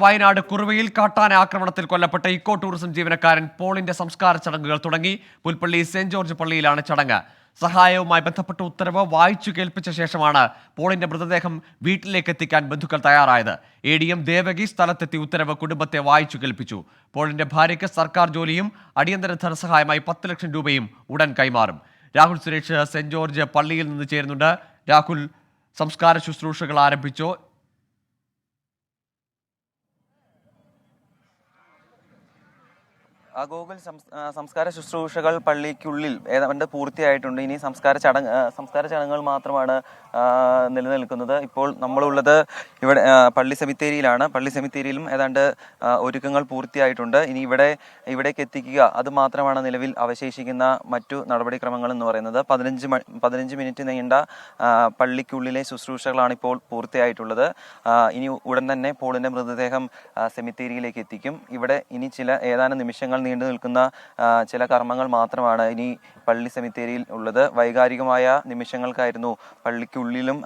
വയനാട് കുറുവയിൽ കാട്ടാന ആക്രമണത്തിൽ കൊല്ലപ്പെട്ട ഇക്കോ ടൂറിസം ജീവനക്കാരൻ പോളിന്റെ സംസ്കാര ചടങ്ങുകൾ തുടങ്ങി. പുൽപ്പള്ളി സെന്റ് ജോർജ് പള്ളിയിലാണ് ചടങ്ങ്. സഹായവുമായി ബന്ധപ്പെട്ട ഉത്തരവ് വായിച്ചു കേൾപ്പിച്ച ശേഷമാണ് പോളിന്റെ മൃതദേഹം വീട്ടിലേക്ക് എത്തിക്കാൻ ബന്ധുക്കൾ തയ്യാറായത്. ADM ദേവകി സ്ഥലത്തെത്തി ഉത്തരവ് കുടുംബത്തെ വായിച്ചു കേൾപ്പിച്ചു. പോളിന്റെ ഭാര്യയ്ക്ക് സർക്കാർ ജോലിയും അടിയന്തര ധനസഹായമായി 10 ലക്ഷം രൂപയും ഉടൻ കൈമാറും. രാഹുൽ സുരേഷ് സെന്റ് ജോർജ് പള്ളിയിൽ നിന്ന് ചേരുന്നുണ്ട്. രാഹുൽ, സംസ്കാര ശുശ്രൂഷകൾ ആരംഭിച്ചോ? ഗോകുൽ, സംസ്കാര ശുശ്രൂഷകൾ പള്ളിക്കുള്ളിൽ ഏതാണ്ട് പൂർത്തിയായിട്ടുണ്ട്. ഇനി സംസ്കാര ചടങ്ങുകൾ മാത്രമാണ് നിലനിൽക്കുന്നത്. ഇപ്പോൾ നമ്മളുള്ളത് ഇവിടെ പള്ളി സെമിത്തേരിയിലാണ്. പള്ളി സെമിത്തേരിയിലും ഏതാണ്ട് ഒരുക്കങ്ങൾ പൂർത്തിയായിട്ടുണ്ട്. ഇനി ഇവിടേക്ക് എത്തിക്കുക, അത് മാത്രമാണ് നിലവിൽ അവശേഷിക്കുന്ന മറ്റു നടപടിക്രമങ്ങൾ എന്ന് പറയുന്നത്. 15 മിനിറ്റ് നീണ്ട പള്ളിക്കുള്ളിലെ ശുശ്രൂഷകളാണ് ഇപ്പോൾ പൂർത്തിയായിട്ടുള്ളത്. ഇനി ഉടൻ തന്നെ പോളിന്റെ മൃതദേഹം സെമിത്തേരിയിലേക്ക് എത്തിക്കും. ഇവിടെ ഇനി ഏതാനും നിമിഷങ്ങൾ നീണ്ടു നിൽക്കുന്ന ചില കർമ്മങ്ങൾ മാത്രമാണ് ഇനി പള്ളി സെമിത്തേരിയിൽ ഉള്ളത്. വൈകാരികമായ നിമിഷങ്ങൾക്കായിരുന്നു പള്ളിക്കുള്ളിലും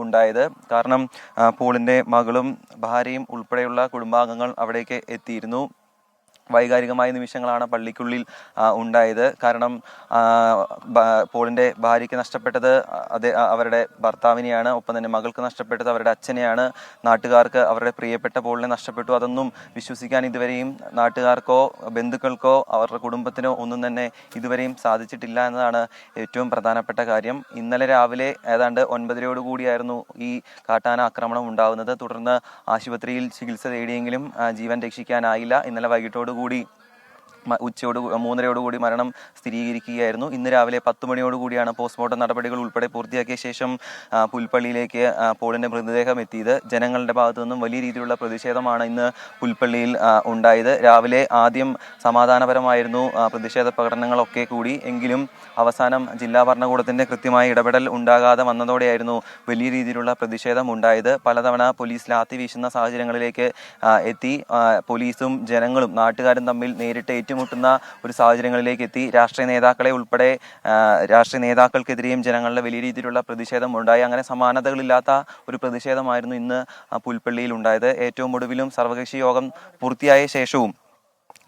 ഉണ്ടായത്. കാരണം പോളിന്റെ മകളും ഭാര്യയും ഉൾപ്പെടെയുള്ള കുടുംബാംഗങ്ങൾ അവിടേക്ക് എത്തിയിരുന്നു. വൈകാരികമായ നിമിഷങ്ങളാണ് പള്ളിക്കുള്ളിൽ ഉണ്ടായത്. കാരണം പോളിന്റെ ഭാര്യയ്ക്ക് നഷ്ടപ്പെട്ടത് അവരുടെ ഭർത്താവിനെയാണ്. ഒപ്പം തന്നെ മകൾക്ക് നഷ്ടപ്പെട്ടത് അവരുടെ അച്ഛനെയാണ്. നാട്ടുകാർക്ക് അവരുടെ പ്രിയപ്പെട്ട പോളിനെ നഷ്ടപ്പെട്ടു. അതൊന്നും വിശ്വസിക്കാൻ ഇതുവരെയും നാട്ടുകാർക്കോ ബന്ധുക്കൾക്കോ അവരുടെ കുടുംബത്തിനോ ഒന്നും തന്നെ ഇതുവരെയും സാധിച്ചിട്ടില്ല എന്നതാണ് ഏറ്റവും പ്രധാനപ്പെട്ട കാര്യം. ഇന്നലെ രാവിലെ ഏതാണ്ട് 9:30 ഈ കാട്ടാന ആക്രമണം ഉണ്ടാകുന്നത്. തുടർന്ന് ആശുപത്രിയിൽ ചികിത്സ തേടിയെങ്കിലും ജീവൻ രക്ഷിക്കാനായില്ല. ഇന്നലെ വൈകിട്ടോടുകൂടി ഉച്ചയോട് 3:30 മരണം സ്ഥിരീകരിക്കുകയായിരുന്നു. ഇന്ന് രാവിലെ 10 മണിയോടുകൂടിയാണ് പോസ്റ്റ്മോർട്ടം നടപടികൾ ഉൾപ്പെടെ പൂർത്തിയാക്കിയ ശേഷം പുൽപ്പള്ളിയിലേക്ക് പോളിന്റെ മൃതദേഹം എത്തിയത്. ജനങ്ങളുടെ ഭാഗത്തു നിന്നും വലിയ രീതിയിലുള്ള പ്രതിഷേധമാണ് ഇന്ന് പുൽപ്പള്ളിയിൽ ഉണ്ടായത്. രാവിലെ ആദ്യം സമാധാനപരമായിരുന്നു പ്രതിഷേധ പ്രകടനങ്ങളൊക്കെ കൂടി. എങ്കിലും അവസാനം ജില്ലാ ഭരണകൂടത്തിന്റെ കൃത്യമായ ഇടപെടൽ ഉണ്ടാകാതെ വന്നതോടെയായിരുന്നു വലിയ രീതിയിലുള്ള പ്രതിഷേധം ഉണ്ടായത്. പലതവണ പോലീസ് ലാത്തി വീശുന്ന സാഹചര്യങ്ങളിലേക്ക് എത്തി. പോലീസും ജനങ്ങളും നാട്ടുകാരും തമ്മിൽ നേരിട്ട് ഏറ്റുമുട്ടുന്ന ഒരു സാഹചര്യങ്ങളിലേക്ക് എത്തി. രാഷ്ട്രീയ നേതാക്കൾക്കെതിരെയും ജനങ്ങളുടെ വലിയ രീതിയിലുള്ള പ്രതിഷേധം ഉണ്ടായി. അങ്ങനെ സമാനതകളില്ലാത്ത ഒരു പ്രതിഷേധമായിരുന്നു ഇന്ന് പുൽപ്പള്ളിയിൽ ഉണ്ടായത്. ഏറ്റവും ഒടുവിലും സർവകക്ഷി യോഗം പൂർത്തിയായ ശേഷവും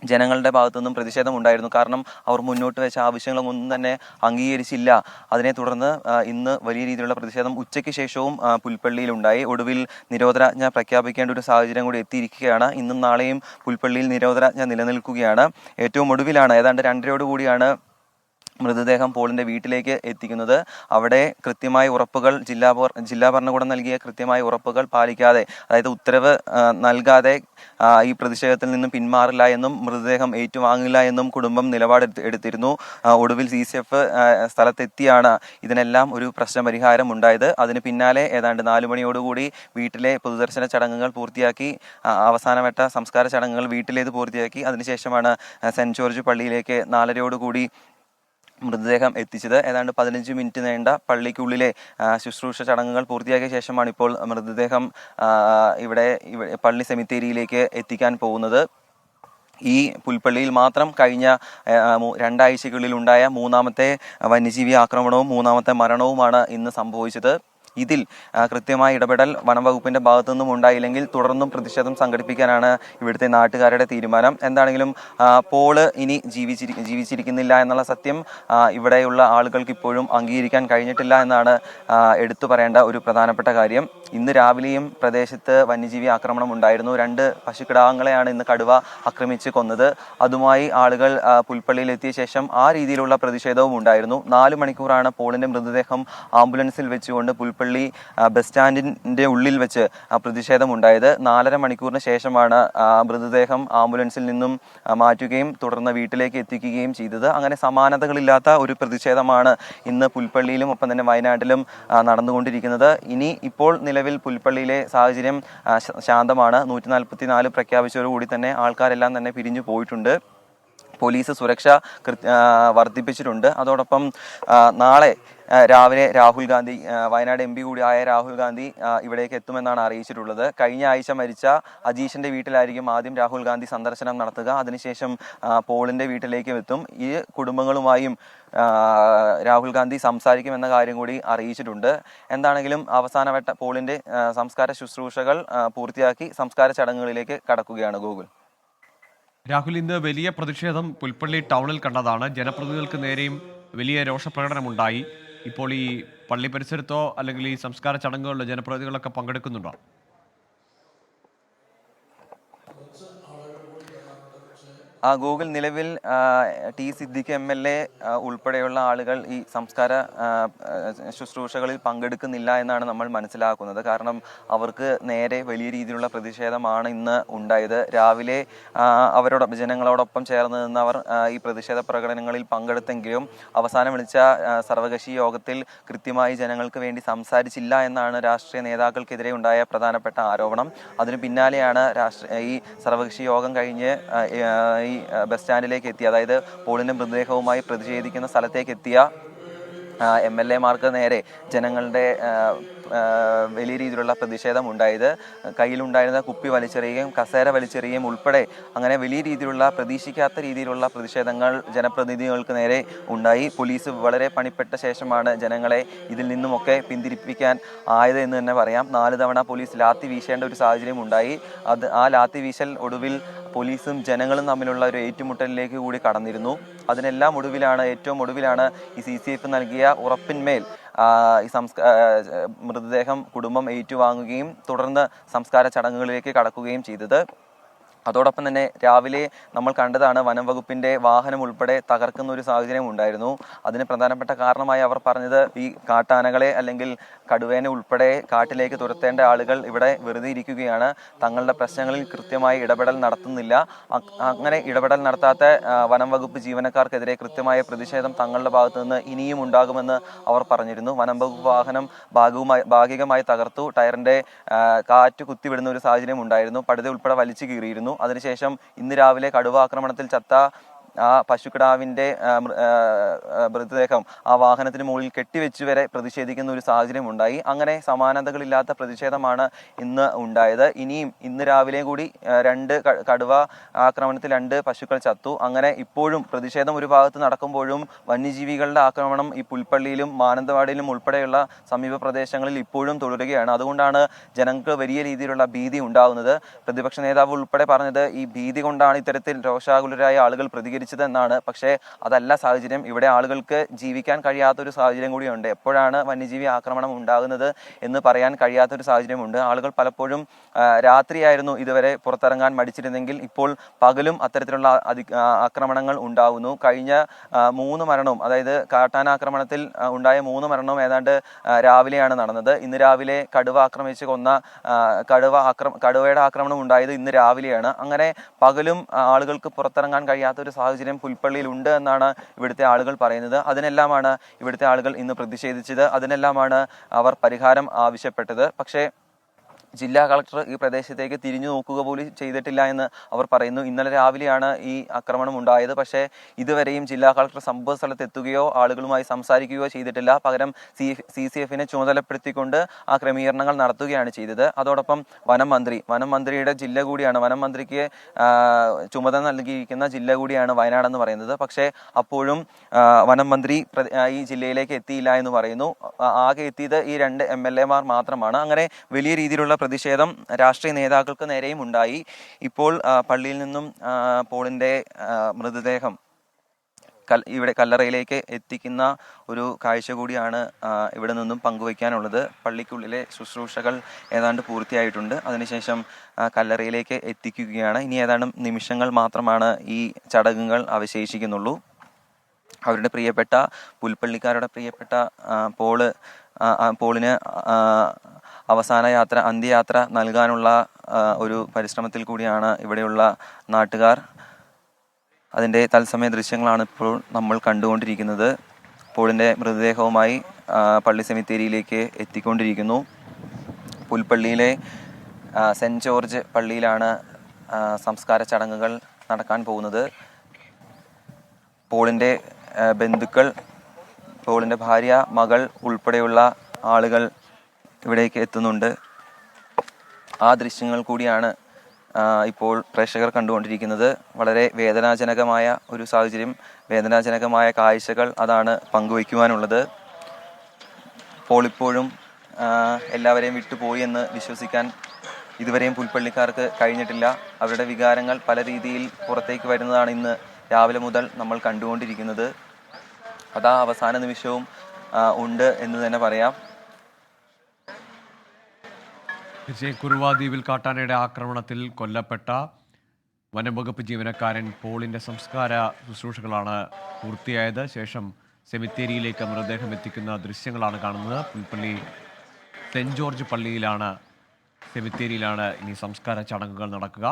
ജനങ്ങളുടെ ഭാഗത്തുനിന്നും പ്രതിഷേധം ഉണ്ടായിരുന്നു. കാരണം അവർ മുന്നോട്ട് വെച്ച ആവശ്യങ്ങളൊന്നും തന്നെ അംഗീകരിച്ചില്ല. അതിനെ തുടർന്ന് ഇന്ന് വലിയ രീതിയിലുള്ള പ്രതിഷേധം ഉച്ചയ്ക്ക് ശേഷവും പുൽപ്പള്ളിയിൽ ഉണ്ടായി. ഒടുവിൽ നിരോധനാജ്ഞ പ്രഖ്യാപിക്കേണ്ട ഒരു സാഹചര്യം കൂടി എത്തിയിരിക്കുകയാണ്. ഇന്നും നാളെയും പുൽപ്പള്ളിയിൽ നിരോധനാജ്ഞ നിലനിൽക്കുകയാണ്. ഏറ്റവും ഒടുവിലാണ് ഏതാണ്ട് 2:30 മൃതദേഹം പോളിന്റെ വീട്ടിലേക്ക് എത്തിക്കുന്നത്. അവിടെ കൃത്യമായ ഉറപ്പുകൾ ജില്ലാ ഭരണകൂടം നൽകിയ കൃത്യമായ ഉറപ്പുകൾ പാലിക്കാതെ, അതായത് ഉത്തരവ് നൽകാതെ ഈ പ്രതിഷേധത്തിൽ നിന്നും പിന്മാറില്ല എന്നും മൃതദേഹം ഏറ്റുവാങ്ങില്ല എന്നും കുടുംബം നിലപാടെടുത്തിരുന്നു. ഒടുവിൽ CCF സ്ഥലത്തെത്തിയാണ് ഇതിനെല്ലാം ഒരു പ്രശ്നപരിഹാരം ഉണ്ടായത്. അതിന് പിന്നാലെ ഏതാണ്ട് 4 മണിയോടുകൂടി വീട്ടിലെ പൊതുദർശന ചടങ്ങുകൾ പൂർത്തിയാക്കി, അവസാനവട്ട സംസ്കാര ചടങ്ങുകൾ വീട്ടിലേത് പൂർത്തിയാക്കി. അതിനുശേഷമാണ് സെന്റ് ജോർജ് പള്ളിയിലേക്ക് 4:30 മൃതദേഹം എത്തിച്ചത്. ഏതാണ്ട് 15 മിനിറ്റ് നീണ്ട പള്ളിക്കുള്ളിലെ ശുശ്രൂഷ ചടങ്ങുകൾ പൂർത്തിയാക്കിയ ശേഷമാണ് ഇപ്പോൾ മൃതദേഹം ഇവിടെ പള്ളി സെമിത്തേരിയിലേക്ക് എത്തിക്കാൻ പോകുന്നത്. ഈ പുൽപ്പള്ളിയിൽ മാത്രം കഴിഞ്ഞ 2 ആഴ്ചകളിൽ ഉണ്ടായ 3ാമത്തെ വന്യജീവി ആക്രമണവും 3ാമത്തെ മരണവുമാണ് ഇന്ന് സംഭവിച്ചത്. ഇതിൽ കൃത്യമായ ഇടപെടൽ വനംവകുപ്പിന്റെ ഭാഗത്തുനിന്നും ഉണ്ടായില്ലെങ്കിൽ തുടർന്നും പ്രതിഷേധം സംഘടിപ്പിക്കാനാണ് ഇവിടുത്തെ നാട്ടുകാരുടെ തീരുമാനം. എന്താണെങ്കിലും പോള് ഇനി ജീവിച്ചിരിക്കുന്നില്ല എന്നുള്ള സത്യം ഇവിടെയുള്ള ആളുകൾക്ക് ഇപ്പോഴും അംഗീകരിക്കാൻ കഴിഞ്ഞിട്ടില്ല എന്നാണ് എടുത്തു പറയേണ്ട ഒരു പ്രധാനപ്പെട്ട കാര്യം. ഇന്ന് രാവിലെയും പ്രദേശത്ത് വന്യജീവി ആക്രമണം ഉണ്ടായിരുന്നു. 2 പശുക്കിടാങ്ങളെയാണ് ഇന്ന് കടുവ ആക്രമിച്ച് കൊന്നത്. അതുമായി ആളുകൾ പുൽപ്പള്ളിയിൽ എത്തിയ ശേഷം ആ രീതിയിലുള്ള പ്രതിഷേധവും ഉണ്ടായിരുന്നു. 4 മണിക്കൂറാണ് പോളിന്റെ മൃതദേഹം ആംബുലൻസിൽ വെച്ചുകൊണ്ട് പുൽപ്പള്ളി ബസ് സ്റ്റാൻഡിന്റെ ഉള്ളിൽ വെച്ച് പ്രതിഷേധം ഉണ്ടായത്. 4.5 മണിക്കൂറിന് ശേഷമാണ് മൃതദേഹം ആംബുലൻസിൽ നിന്നും മാറ്റുകയും തുടർന്ന് വീട്ടിലേക്ക് എത്തിക്കുകയും ചെയ്തത്. അങ്ങനെ സമാനതകളില്ലാത്ത ഒരു പ്രതിഷേധമാണ് ഇന്ന് പുൽപ്പള്ളിയിലും ഒപ്പം തന്നെ വയനാട്ടിലും നടന്നുകൊണ്ടിരിക്കുന്നത്. ഇപ്പോൾ നിലവിൽ പുൽപ്പള്ളിയിലെ സാഹചര്യം ശാന്തമാണ്. 144 പ്രഖ്യാപിച്ചതോടുകൂടി തന്നെ ആൾക്കാരെല്ലാം തന്നെ പിരിഞ്ഞു പോയിട്ടുണ്ട്. പോലീസ് സുരക്ഷ വർദ്ധിപ്പിച്ചിട്ടുണ്ട്. അതോടൊപ്പം നാളെ രാവിലെ രാഹുൽ ഗാന്ധി, വയനാട് MP കൂടിയായ രാഹുൽ ഗാന്ധി ഇവിടേക്ക് എത്തുമെന്നാണ് അറിയിച്ചിട്ടുള്ളത്. കഴിഞ്ഞ ആഴ്ച മരിച്ച അജീഷിൻ്റെ വീട്ടിലായിരിക്കും ആദ്യം രാഹുൽ ഗാന്ധി സന്ദർശനം നടത്തുക. അതിനുശേഷം പോളിൻ്റെ വീട്ടിലേക്കും എത്തും. ഈ കുടുംബങ്ങളുമായും രാഹുൽ ഗാന്ധി സംസാരിക്കുമെന്ന കാര്യം കൂടി അറിയിച്ചിട്ടുണ്ട്. എന്താണെങ്കിലും അവസാനവട്ട പോളിൻ്റെ സംസ്കാര ശുശ്രൂഷകൾ പൂർത്തിയാക്കി സംസ്കാര ചടങ്ങുകളിലേക്ക് കടക്കുകയാണ്. ഗൂഗിൾ. രാഹുൽ, ഇന്ന് വലിയ പ്രതിഷേധം പുൽപ്പള്ളി ടൗണിൽ കണ്ടതാണ്. ജനപ്രതിനിധികൾക്ക് നേരെയും വലിയ രോഷപ്രകടനമുണ്ടായി. ഇപ്പോൾ ഈ പള്ളി പരിസരത്തോ അല്ലെങ്കിൽ ഈ സംസ്കാര ചടങ്ങുകളിലോ ജനപ്രതിനിധികളൊക്കെ പങ്കെടുക്കുന്നുണ്ടോ? ഗൂഗിൾ, നിലവിൽ ടി സിദ്ദിഖ് MLA ഉൾപ്പെടെയുള്ള ആളുകൾ ഈ സംസ്കാര ശുശ്രൂഷകളിൽ പങ്കെടുക്കുന്നില്ല എന്നാണ് നമ്മൾ മനസ്സിലാക്കുന്നത്. കാരണം അവർക്ക് നേരെ വലിയ രീതിയിലുള്ള പ്രതിഷേധമാണ് ഇന്ന് ഉണ്ടായത്. രാവിലെ ജനങ്ങളോടൊപ്പം ചേർന്ന് നിന്നവർ ഈ പ്രതിഷേധ പ്രകടനങ്ങളിൽ പങ്കെടുത്തെങ്കിലും അവസാനം വിളിച്ച സർവകക്ഷി യോഗത്തിൽ കൃത്യമായി ജനങ്ങൾക്ക് വേണ്ടി സംസാരിച്ചില്ല എന്നാണ് രാഷ്ട്രീയ നേതാക്കൾക്കെതിരെ ഉണ്ടായ പ്രധാനപ്പെട്ട ആരോപണം. അതിന് പിന്നാലെയാണ് ഈ സർവകക്ഷി യോഗം കഴിഞ്ഞ് ഈ ബസ് സ്റ്റാൻഡിലേക്ക് എത്തി, അതായത് പോളിൻ്റെ മൃതദേഹവുമായി പ്രതിഷേധിക്കുന്ന സ്ഥലത്തേക്ക് എത്തിയ MLA-മാർക്ക് നേരെ ജനങ്ങളുടെ വലിയ രീതിയിലുള്ള പ്രതിഷേധം ഉണ്ടായത്. കയ്യിലുണ്ടായിരുന്ന കുപ്പി വലിച്ചെറിയുകയും കസേര വലിച്ചെറിയുകയും ഉൾപ്പെടെ അങ്ങനെ വലിയ രീതിയിലുള്ള പ്രതീക്ഷിക്കാത്ത രീതിയിലുള്ള പ്രതിഷേധങ്ങൾ ജനപ്രതിനിധികൾക്ക് നേരെ ഉണ്ടായി. പോലീസ് വളരെ പണിപ്പെട്ട ശേഷമാണ് ജനങ്ങളെ ഇതിൽ നിന്നുമൊക്കെ പിന്തിരിപ്പിക്കാൻ ആയത് എന്ന് തന്നെ പറയാം. 4 തവണ പോലീസ് ലാത്തി വീശേണ്ട ഒരു സാഹചര്യം ഉണ്ടായി. ആ ലാത്തി വീശൽ ഒടുവിൽ പോലീസും ജനങ്ങളും തമ്മിലുള്ള ഒരു ഏറ്റുമുട്ടലിലേക്ക് കൂടി കടന്നിരുന്നു. ഏറ്റവും ഒടുവിലാണ് ഈ CCF നൽകിയ ഉറപ്പിന്മേൽ ഈ മൃതദേഹം കുടുംബം ഏറ്റുവാങ്ങുകയും തുടർന്ന് സംസ്കാര ചടങ്ങുകളിലേക്ക് കടക്കുകയും ചെയ്തത്. അതോടൊപ്പം തന്നെ രാവിലെ നമ്മൾ കണ്ടതാണ്, വനം വകുപ്പിൻ്റെ വാഹനം ഉൾപ്പെടെ തകർക്കുന്ന ഒരു സാഹചര്യം ഉണ്ടായിരുന്നു. അതിന് പ്രധാനപ്പെട്ട കാരണമായി അവർ പറഞ്ഞത് ഈ കാട്ടാനകളെ അല്ലെങ്കിൽ കടുവേനെ ഉൾപ്പെടെ കാട്ടിലേക്ക് തുരത്തേണ്ട ആളുകൾ ഇവിടെ വെറുതെ ഇരിക്കുകയാണ്, തങ്ങളുടെ പ്രശ്നങ്ങളിൽ കൃത്യമായി ഇടപെടൽ നടത്തുന്നില്ല. അങ്ങനെ ഇടപെടൽ നടത്താത്ത വനം വകുപ്പ് ജീവനക്കാർക്കെതിരെ കൃത്യമായ പ്രതിഷേധം തങ്ങളുടെ ഭാഗത്തു നിന്ന് ഇനിയും ഉണ്ടാകുമെന്ന് അവർ പറഞ്ഞിരുന്നു. വനം വകുപ്പ് വാഹനം ഭാഗികമായി തകർത്തു. ടയറിൻ്റെ കാറ്റ് കുത്തിവിടുന്ന ഒരു സാഹചര്യം ഉണ്ടായിരുന്നു. പടുത ഉൾപ്പെടെ വലിച്ചു കീറിയിരുന്നു. അതിനുശേഷം ഇന്ന് രാവിലെ കടുവ ആക്രമണത്തിൽ ചത്ത ആ പശുക്കിടാവിൻ്റെ മൃതദേഹം ആ വാഹനത്തിന് മുകളിൽ കെട്ടിവെച്ച് വരെ പ്രതിഷേധിക്കുന്ന ഒരു സാഹചര്യം ഉണ്ടായി. അങ്ങനെ സമാനതകളില്ലാത്ത പ്രതിഷേധമാണ് ഇന്ന് ഉണ്ടായത്. ഇന്ന് രാവിലെ കൂടി 2 കടുവ ആക്രമണത്തിൽ 2 പശുക്കൾ ചത്തു. അങ്ങനെ ഇപ്പോഴും പ്രതിഷേധം ഒരു ഭാഗത്ത് നടക്കുമ്പോഴും വന്യജീവികളുടെ ആക്രമണം ഈ പുൽപ്പള്ളിയിലും മാനന്തവാടിയിലും ഉൾപ്പെടെയുള്ള സമീപ പ്രദേശങ്ങളിൽ ഇപ്പോഴും തുടരുകയാണ്. അതുകൊണ്ടാണ് ജനങ്ങൾക്ക് വലിയ രീതിയിലുള്ള ഭീതി ഉണ്ടാകുന്നത്. പ്രതിപക്ഷ നേതാവ് ഉൾപ്പെടെ പറഞ്ഞത് ഈ ഭീതി കൊണ്ടാണ് ഇത്തരത്തിൽ രോഷാകുലരായ ആളുകൾ എന്നാണ്. പക്ഷേ അതല്ല സാഹചര്യം. ഇവിടെ ആളുകൾക്ക് ജീവിക്കാൻ കഴിയാത്തൊരു സാഹചര്യം കൂടിയുണ്ട്. എപ്പോഴാണ് വന്യജീവി ആക്രമണം ഉണ്ടാകുന്നത് എന്ന് പറയാൻ കഴിയാത്തൊരു സാഹചര്യമുണ്ട്. ആളുകൾ പലപ്പോഴും രാത്രിയായിരുന്നു ഇതുവരെ പുറത്തിറങ്ങാൻ മടിച്ചിരുന്നെങ്കിൽ ഇപ്പോൾ പകലും അത്തരത്തിലുള്ള ആക്രമണങ്ങൾ ഉണ്ടാകുന്നു. കഴിഞ്ഞ 3 മരണവും, അതായത് കാട്ടാനാക്രമണത്തിൽ ഉണ്ടായ 3 മരണവും ഏതാണ്ട് രാവിലെയാണ് നടന്നത്. ഇന്ന് രാവിലെ കടുവ ആക്രമിച്ച് കൊന്ന കടുവയുടെ ആക്രമണം ഉണ്ടായത് ഇന്ന് രാവിലെയാണ്. അങ്ങനെ പകലും ആളുകൾക്ക് പുറത്തിറങ്ങാൻ കഴിയാത്തൊരു സാഹചര്യം പുൽപ്പള്ളിയിൽ ഉണ്ട് എന്നാണ് ഇവിടുത്തെ ആളുകൾ പറയുന്നത്. അതിനെല്ലാമാണ് ഇവിടുത്തെ ആളുകൾ ഇന്ന് പ്രതിഷേധിച്ചത്. അതിനെല്ലാമാണ് അവർ പരിഹാരം ആവശ്യപ്പെട്ടത്. പക്ഷേ ജില്ലാ കളക്ടർ ഈ പ്രദേശത്തേക്ക് തിരിഞ്ഞു നോക്കുക പോലും ചെയ്തിട്ടില്ല എന്ന് അവർ പറയുന്നു. ഇന്നലെ രാവിലെയാണ് ഈ ആക്രമണം ഉണ്ടായത്. പക്ഷേ ഇതുവരെയും ജില്ലാ കളക്ടർ സംഭവ സ്ഥലത്ത് എത്തുകയോ ആളുകളുമായി സംസാരിക്കുകയോ ചെയ്തിട്ടില്ല. പകരം CCF-നെ ചുമതലപ്പെടുത്തിക്കൊണ്ട് ആ ക്രമീകരണങ്ങൾ നടത്തുകയാണ് ചെയ്തത്. അതോടൊപ്പം വനം മന്ത്രിയുടെ ജില്ല കൂടിയാണ്, വനം മന്ത്രിക്ക് ചുമതല നൽകിയിരിക്കുന്ന ജില്ല കൂടിയാണ് വയനാടെന്ന് പറയുന്നത്. പക്ഷേ അപ്പോഴും വനം മന്ത്രി ഈ ജില്ലയിലേക്ക് എത്തിയില്ല എന്ന് പറയുന്നു. ആകെ എത്തിയത് ഈ 2 MLA-മാർ മാത്രമാണ്. അങ്ങനെ വലിയ രീതിയിലുള്ള പ്രതിഷേധം രാഷ്ട്രീയ നേതാക്കൾക്ക് നേരെയും ഉണ്ടായി. ഇപ്പോൾ പള്ളിയിൽ നിന്നും പോളിൻ്റെ മൃതദേഹം ഇവിടെ കല്ലറയിലേക്ക് എത്തിക്കുന്ന ഒരു കാഴ്ച കൂടിയാണ് ഇവിടെ നിന്നും പങ്കുവയ്ക്കാനുള്ളത്. പള്ളിക്കുള്ളിലെ ശുശ്രൂഷകൾ ഏതാണ്ട് പൂർത്തിയായിട്ടുണ്ട്. അതിനുശേഷം കല്ലറയിലേക്ക് എത്തിക്കുകയാണ്. ഇനി ഏതാണ്ട് നിമിഷങ്ങൾ മാത്രമാണ് ഈ ചടങ്ങുകൾ അവശേഷിക്കുന്നുള്ളൂ. അവരുടെ പ്രിയപ്പെട്ട പുൽപ്പള്ളിക്കാരുടെ പ്രിയപ്പെട്ട പോളിന് അവസാന യാത്ര, അന്ത്യയാത്ര നൽകാനുള്ള ഒരു പരിശ്രമത്തിൽ കൂടിയാണ് ഇവിടെയുള്ള നാട്ടുകാർ. അതിൻ്റെ തത്സമയ ദൃശ്യങ്ങളാണ് ഇപ്പോൾ നമ്മൾ കണ്ടുകൊണ്ടിരിക്കുന്നത്. പോളിൻ്റെ മൃതദേഹവുമായി പള്ളി സെമിത്തേരിയിലേക്ക് എത്തിക്കൊണ്ടിരിക്കുന്നു. പുൽപ്പള്ളിയിലെ സെൻറ്റ് ജോർജ് പള്ളിയിലാണ് സംസ്കാര ചടങ്ങുകൾ നടക്കാൻ പോകുന്നത്. പോളിൻ്റെ ബന്ധുക്കൾ, പോളിൻ്റെ ഭാര്യ, മകൾ ഉൾപ്പെടെയുള്ള ആളുകൾ ഇവിടേക്ക് എത്തുന്നുണ്ട്. ആ ദൃശ്യങ്ങൾ കൂടിയാണ് ഇപ്പോൾ പ്രേക്ഷകർ കണ്ടുകൊണ്ടിരിക്കുന്നത്. വളരെ വേദനാജനകമായ ഒരു സാഹചര്യം, വേദനാജനകമായ കാഴ്ചകൾ അതാണ് പങ്കുവയ്ക്കുവാനുള്ളത്. പോളിപ്പോഴും എല്ലാവരെയും വിട്ടുപോയി എന്ന് വിശ്വസിക്കാൻ ഇതുവരെയും പുൽപ്പള്ളിക്കാർക്ക് കഴിഞ്ഞിട്ടില്ല. അവരുടെ വികാരങ്ങൾ പല രീതിയിൽ പുറത്തേക്ക് വരുന്നതാണ് ഇന്ന് രാവിലെ മുതൽ നമ്മൾ കണ്ടുകൊണ്ടിരിക്കുന്നത്. അതാ അവസാന നിമിഷവും ഉണ്ട് എന്ന് തന്നെ പറയാം. കുറുവ ദ്വീപിൽ കാട്ടാനയുടെ ആക്രമണത്തിൽ കൊല്ലപ്പെട്ട വനംവകുപ്പ് ജീവനക്കാരൻ പോളിൻ്റെ സംസ്കാര ശുശ്രൂഷകളാണ് പൂർത്തിയായത്. ശേഷം സെമിത്തേരിയിലേക്ക് മൃതദേഹം എത്തിക്കുന്ന ദൃശ്യങ്ങളാണ് കാണുന്നത്. പുൽപ്പള്ളി സെൻറ് ജോർജ് പള്ളിയിലാണ്, സെമിത്തേരിയിലാണ് ഇനി സംസ്കാര ചടങ്ങുകൾ നടക്കുക.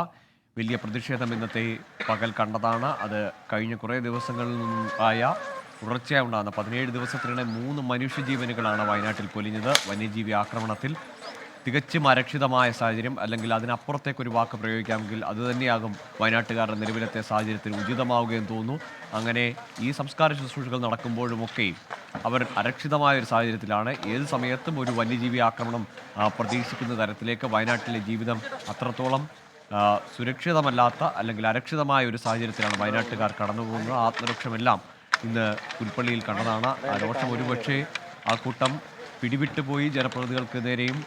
വലിയ പ്രതിഷേധം ഇന്നത്തെ പകൽ കണ്ടതാണ്. അത് കഴിഞ്ഞ കുറേ ദിവസങ്ങളിൽ നിന്നായ തുടർച്ചയായി ഉണ്ടാകുന്ന 17 ദിവസത്തിനിടെ 3 മനുഷ്യജീവനുകളാണ് വയനാട്ടിൽ പൊലിഞ്ഞത്. വന്യജീവി ആക്രമണത്തിൽ തികച്ചും അരക്ഷിതമായ സാഹചര്യം, അല്ലെങ്കിൽ അതിനപ്പുറത്തേക്കൊരു വാക്ക് പ്രയോഗിക്കാമെങ്കിൽ അതുതന്നെയാകും വയനാട്ടുകാരുടെ നിലവിലത്തെ സാഹചര്യത്തിൽ ഉചിതമാവുകയെന്ന് തോന്നുന്നു. അങ്ങനെ ഈ സംസ്കാര ശുശ്രൂഷകൾ നടക്കുമ്പോഴുമൊക്കെ അവർ അരക്ഷിതമായ ഒരു സാഹചര്യത്തിലാണ്. ഏത് സമയത്തും ഒരു വന്യജീവി ആക്രമണം പ്രതീക്ഷിക്കുന്ന തരത്തിലേക്ക് വയനാട്ടിലെ ജീവിതം അത്രത്തോളം സുരക്ഷിതമല്ലാത്ത അല്ലെങ്കിൽ അരക്ഷിതമായ ഒരു സാഹചര്യത്തിലാണ് വയനാട്ടുകാർ കടന്നുപോകുന്നത്. ആത്മരക്ഷമെല്ലാം ഇന്ന് പുൽപ്പള്ളിയിൽ കണ്ടതാണ്. ആ രോഷം ഒരുപക്ഷെ ആ കൂട്ടം പിടിവിട്ടുപോയി ജനപ്രതിനിധികൾക്ക് നേരെയും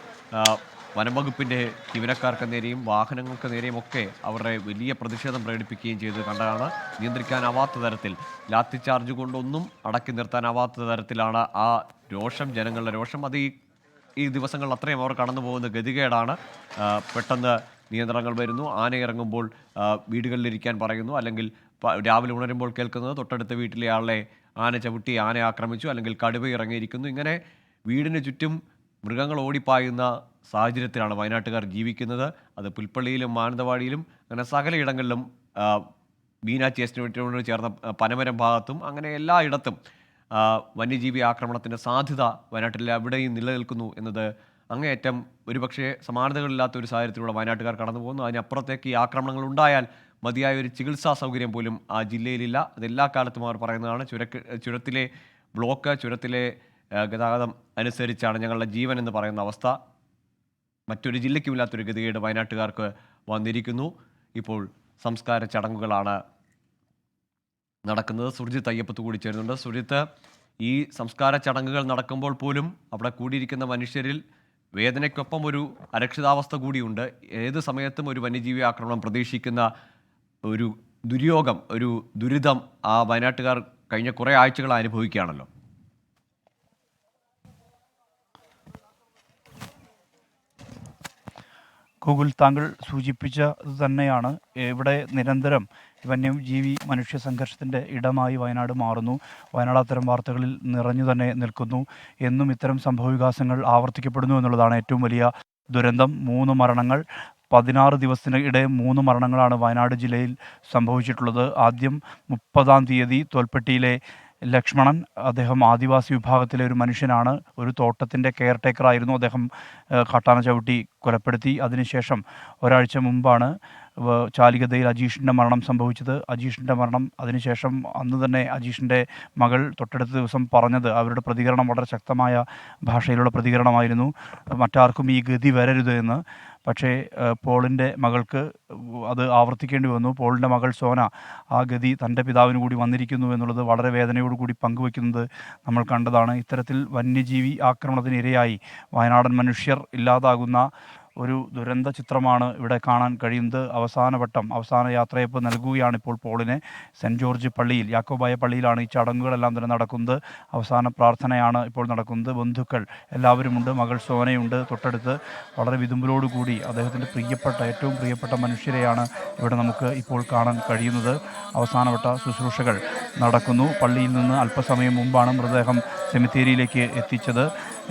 വനംവകുപ്പിൻ്റെ ജീവനക്കാർക്ക് നേരെയും വാഹനങ്ങൾക്ക് നേരെയും ഒക്കെ അവരുടെ വലിയ പ്രതിഷേധം പ്രകടിപ്പിക്കുകയും ചെയ്ത് കണ്ടതാണ്. നിയന്ത്രിക്കാനാവാത്ത തരത്തിൽ ലാത്തി ചാർജ് കൊണ്ടൊന്നും അടക്കി നിർത്താനാവാത്ത തരത്തിലാണ് ആ രോഷം, ജനങ്ങളുടെ രോഷം. അത് ഈ ദിവസങ്ങളിൽ അത്രയും അവർ കടന്നു പോകുന്ന ഗതികേടാണ്. പെട്ടെന്ന് നിയന്ത്രണങ്ങൾ വരുന്നു. ആന ഇറങ്ങുമ്പോൾ വീടുകളിലിരിക്കാൻ പറയുന്നു, അല്ലെങ്കിൽ രാവിലെ ഉണരുമ്പോൾ കേൾക്കുന്നത് തൊട്ടടുത്ത വീട്ടിലെ ആളെ ആന ചവിട്ടി, ആന ആക്രമിച്ചു, അല്ലെങ്കിൽ കടുവ ഇറങ്ങിയിരിക്കുന്നു. ഇങ്ങനെ വീടിന് ചുറ്റും മൃഗങ്ങൾ ഓടിപ്പായുന്ന സാഹചര്യത്തിലാണ് വയനാട്ടുകാർ ജീവിക്കുന്നത്. അത് പുൽപ്പള്ളിയിലും മാനന്തവാടിയിലും അങ്ങനെ സകലയിടങ്ങളിലും മീനാച്ചി എസ്റ്റേറ്റിനോട് ചേർന്ന പനമരം ഭാഗത്തും അങ്ങനെ എല്ലായിടത്തും വന്യജീവി ആക്രമണത്തിൻ്റെ സാധ്യത വയനാട്ടിൽ എവിടെയും നിലനിൽക്കുന്നു എന്നത് അങ്ങേയറ്റം ഒരുപക്ഷെ സമാനതകളില്ലാത്ത ഒരു സാഹചര്യത്തിലൂടെ വയനാട്ടുകാർ കടന്നു പോകുന്നു. അതിനപ്പുറത്തേക്ക് ഈ ആക്രമണങ്ങൾ ഉണ്ടായാൽ മതിയായ ഒരു ചികിത്സാ സൗകര്യം പോലും ആ ജില്ലയിലില്ല. അതെല്ലാ കാലത്തും അവർ പറയുന്നതാണ്. ചുരത്തിലെ ബ്ലോക്ക്, ചുരത്തിലെ ഗതാഗതം അനുസരിച്ചാണ് ഞങ്ങളുടെ ജീവൻ എന്ന് പറയുന്ന അവസ്ഥ. മറ്റൊരു ജില്ലയ്ക്കുമില്ലാത്തൊരു ഗതികേട് വയനാട്ടുകാർക്ക് വന്നിരിക്കുന്നു. ഇപ്പോൾ സംസ്കാര ചടങ്ങുകളാണ് നടക്കുന്നത്. സുർജിത്ത് അയ്യപ്പത്ത് കൂടി ചേരുന്നുണ്ട്. സുർജിത്ത്, ഈ സംസ്കാര ചടങ്ങുകൾ നടക്കുമ്പോൾ പോലും അവിടെ കൂടിയിരിക്കുന്ന മനുഷ്യരിൽ വേദനയ്ക്കൊപ്പം ഒരു അരക്ഷിതാവസ്ഥ കൂടിയുണ്ട്. ഏത് സമയത്തും ഒരു വന്യജീവി ആക്രമണം പ്രതീക്ഷിക്കുന്ന ഒരു ദുര്യോഗം, ഒരു ദുരിതം ആ വയനാട്ടുകാർ കഴിഞ്ഞ കുറേ ആഴ്ചകൾ അനുഭവിക്കുകയാണല്ലോ. ഗൂഗിൾ, താങ്കൾ സൂചിപ്പിച്ചത് തന്നെയാണ്. ഇവിടെ നിരന്തരം വന്യജീവി മനുഷ്യ സംഘർഷത്തിൻ്റെ ഇടമായി വയനാട് മാറുന്നു. വയനാട് അത്തരം വാർത്തകളിൽ നിറഞ്ഞു തന്നെ നിൽക്കുന്നു. എന്നും ഇത്തരം സംഭവവികാസങ്ങൾ ആവർത്തിക്കപ്പെടുന്നു എന്നുള്ളതാണ് ഏറ്റവും വലിയ ദുരന്തം. 3 മരണങ്ങൾ, 16 ദിവസത്തിനിടെ 3 മരണങ്ങളാണ് വയനാട് ജില്ലയിൽ സംഭവിച്ചിട്ടുള്ളത്. ആദ്യം 30-ാം തീയതി തോൽപ്പെട്ടിയിലെ ലക്ഷ്മണൻ, അദ്ദേഹം ആദിവാസി വിഭാഗത്തിലെ ഒരു മനുഷ്യനാണ്. ഒരു തോട്ടത്തിൻ്റെ കെയർ ടേക്കറായിരുന്നു. അദ്ദേഹം കാട്ടാന ചവിട്ടി കൊലപ്പെടുത്തി. അതിനുശേഷം ഒരാഴ്ച മുമ്പാണ് ചാലികതയിൽ അജീഷിൻ്റെ മരണം സംഭവിച്ചത്. അജീഷിൻ്റെ മരണം അതിനുശേഷം അന്ന് തന്നെ അജീഷിൻ്റെ മകൾ തൊട്ടടുത്ത ദിവസം പറഞ്ഞത്, അവരുടെ പ്രതികരണം വളരെ ശക്തമായ ഭാഷയിലുള്ള പ്രതികരണമായിരുന്നു, മറ്റാർക്കും ഈ ഗതി വരരുത് എന്ന്. പക്ഷേ പോളിൻ്റെ മകൾക്ക് അത് ആവർത്തിക്കേണ്ടി വന്നു. പോളിൻ്റെ മകൾ സോന ആ ഗതി തൻ്റെ പിതാവിന് കൂടി വന്നിരിക്കുന്നു എന്നുള്ളത് വളരെ വേദനയോടുകൂടി പങ്കുവയ്ക്കുന്നത് നമ്മൾ കണ്ടതാണ്. ഇത്തരത്തിൽ വന്യജീവി ആക്രമണത്തിന് ഇരയായി വയനാടൻ മനുഷ്യർ ഇല്ലാതാകുന്ന ഒരു ദുരന്ത ചിത്രമാണ് ഇവിടെ കാണാൻ കഴിയുന്നത്. അവസാന യാത്രയപ്പ് നൽകുകയാണ് ഇപ്പോൾ പോളിനെ. സെൻറ് ജോർജ് പള്ളിയിൽ, യാക്കോബായ പള്ളിയിലാണ് ഈ ചടങ്ങുകളെല്ലാം തന്നെ നടക്കുന്നത്. അവസാന പ്രാർത്ഥനയാണ് ഇപ്പോൾ നടക്കുന്നത്. ബന്ധുക്കൾ എല്ലാവരുമുണ്ട്. മകൾ സോനയുണ്ട് തൊട്ടടുത്ത്. വളരെ വിതുമ്പലോടുകൂടി അദ്ദേഹത്തിൻ്റെ ഏറ്റവും പ്രിയപ്പെട്ട മനുഷ്യരെയാണ് ഇവിടെ നമുക്ക് ഇപ്പോൾ കാണാൻ കഴിയുന്നത്. അവസാനവട്ട ശുശ്രൂഷകൾ നടക്കുന്നു. പള്ളിയിൽ നിന്ന് അല്പസമയം മുമ്പാണ് മൃതദേഹം സെമിത്തേരിയിലേക്ക് എത്തിച്ചത്.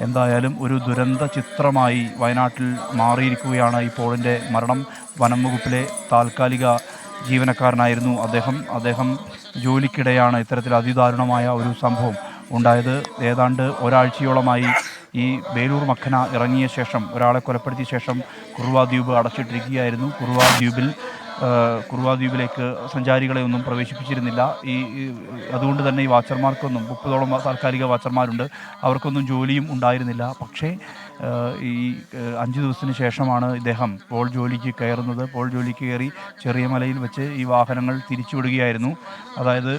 എന്തായാലും ഒരു ദുരന്ത ചിത്രമായി വയനാട്ടിൽ മാറിയിരിക്കുകയാണ് ഈ പോളിൻ്റെ മരണം. വനം വകുപ്പിലെ താൽക്കാലിക ജീവനക്കാരനായിരുന്നു അദ്ദേഹം ജോലിക്കിടെയാണ് ഇത്തരത്തിൽ അതിദാരുണമായ ഒരു സംഭവം ഉണ്ടായത്. ഏതാണ്ട് ഒരാഴ്ചയോളമായി ഈ ബേലൂർ മഖന ഇറങ്ങിയ ശേഷം, ഒരാളെ കൊലപ്പെടുത്തിയ ശേഷം കുറുവ ദ്വീപ് അടച്ചിട്ടിരിക്കുകയായിരുന്നു. കുറുവ ദ്വീപിൽ കുറുവാ ദ്വീപിലേക്ക് സഞ്ചാരികളെ ഒന്നും പ്രവേശിപ്പിച്ചിരുന്നില്ല. അതുകൊണ്ട് തന്നെ ഈ വാച്ചർമാർക്കൊന്നും 30ഓളം താൽക്കാലിക വാച്ചർമാരുണ്ട്, അവർക്കൊന്നും ജോലിയും ഉണ്ടായിരുന്നില്ല. പക്ഷേ ഈ 5 ദിവസത്തിന് ശേഷമാണ് ഇദ്ദേഹം പോൾ ജോലിക്ക് കയറുന്നത്. പോൾ ജോലിക്ക് കയറി ചെറിയ മലയിൽ വെച്ച് ഈ വാഹനങ്ങൾ തിരിച്ചുവിടുകയായിരുന്നു. അതായത്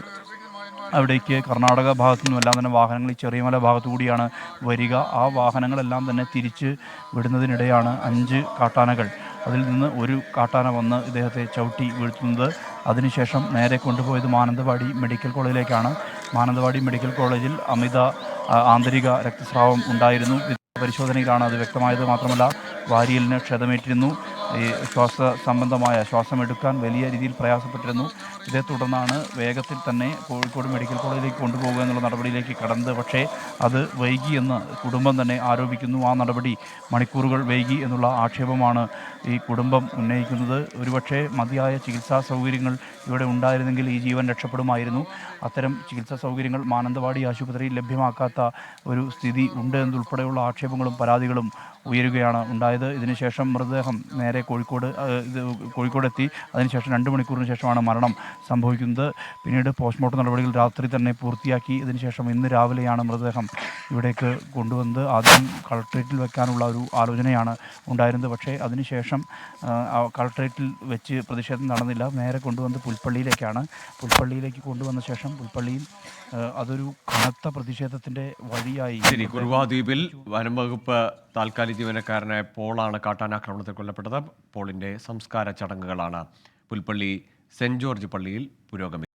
അവിടേക്ക് കർണാടക ഭാഗത്തു നിന്നുമെല്ലാം തന്നെ വാഹനങ്ങൾ ഈ ചെറിയമല ഭാഗത്തു കൂടിയാണ് വരിക. ആ വാഹനങ്ങളെല്ലാം തന്നെ തിരിച്ച് വിടുന്നതിനിടെയാണ് 5 കാട്ടാനകൾ, അതിൽ നിന്ന് ഒരു കാട്ടാന വന്ന് ഇദ്ദേഹത്തെ ചവിട്ടി വീഴ്ത്തുന്നത്. അതിനുശേഷം നേരെ കൊണ്ടുപോയത് മാനന്തവാടി മെഡിക്കൽ കോളേജിലേക്കാണ്. മാനന്തവാടി മെഡിക്കൽ കോളേജിൽ ആന്തരിക രക്തസ്രാവം ഉണ്ടായിരുന്നു. പരിശോധനയിലാണ് അത് വ്യക്തമായത്. മാത്രമല്ല വാരിയലിന് ക്ഷതമേറ്റിരുന്നു. ഈ ശ്വാസമെടുക്കാൻ വലിയ രീതിയിൽ പ്രയാസപ്പെട്ടിരുന്നു. ഇതേ തുടർന്നാണ് വേഗത്തിൽ തന്നെ കോഴിക്കോട് മെഡിക്കൽ കോളേജിലേക്ക് കൊണ്ടുപോകുക എന്നുള്ള നടപടിയിലേക്ക് കടന്നത്. പക്ഷേ അത് വൈകിയെന്ന് കുടുംബം തന്നെ ആരോപിക്കുന്നു. ആ നടപടി മണിക്കൂറുകൾ വൈകി എന്നുള്ള ആക്ഷേപമാണ് ഈ കുടുംബം ഉന്നയിക്കുന്നത്. ഒരുപക്ഷെ മതിയായ ചികിത്സാ സൗകര്യങ്ങൾ ഇവിടെ ഉണ്ടായിരുന്നെങ്കിൽ ഈ ജീവൻ രക്ഷപ്പെടുമായിരുന്നു. അത്തരം ചികിത്സാ സൗകര്യങ്ങൾ മാനന്തവാടി ആശുപത്രിയിൽ ലഭ്യമാക്കാത്ത ഒരു സ്ഥിതി ഉണ്ട് എന്നതുൾപ്പെടെയുള്ള ആക്ഷേപങ്ങളും പരാതികളും ഉയരുകയാണ് ഉണ്ടായത്. ഇതിനുശേഷം മൃതദേഹം നേരെ കോഴിക്കോടെത്തി. അതിനുശേഷം 2 മണിക്കൂറിന് ശേഷമാണ് മരണം സംഭവിക്കുന്നത്. പിന്നീട് പോസ്റ്റ്മോർട്ടം നടപടികൾ രാത്രി തന്നെ പൂർത്തിയാക്കി. ഇതിനുശേഷം ഇന്ന് രാവിലെയാണ് മൃതദേഹം ഇവിടേക്ക് കൊണ്ടുവന്നത്. ആദ്യം കളക്ട്രേറ്റിൽ വെക്കാനുള്ള ഒരു ആലോചനയാണ് ഉണ്ടായിരുന്നത്. പക്ഷേ അതിനുശേഷം കളക്ട്രേറ്റിൽ വെച്ച് പ്രതിഷേധം നടന്നില്ല. നേരെ കൊണ്ടുവന്ന് പുൽപ്പള്ളിയിലേക്ക് കൊണ്ടുവന്ന ശേഷം പുൽപ്പള്ളിയിൽ അതൊരു കനത്ത പ്രതിഷേധത്തിൻ്റെ വഴിയായി. ശരി, കുറുവാ ദ്വീപിൽ വനം വകുപ്പ് താൽക്കാലിക ജീവനക്കാരനായ പോളാണ് കാട്ടാനാക്രമണത്തിൽ കൊല്ലപ്പെട്ടത്. പോളിന്റെ സംസ്കാര ചടങ്ങുകളാണ് പുൽപ്പള്ളി സെന്റ് ജോർജ് പള്ളിയിൽ പുരോഗമിക്കുന്നത്.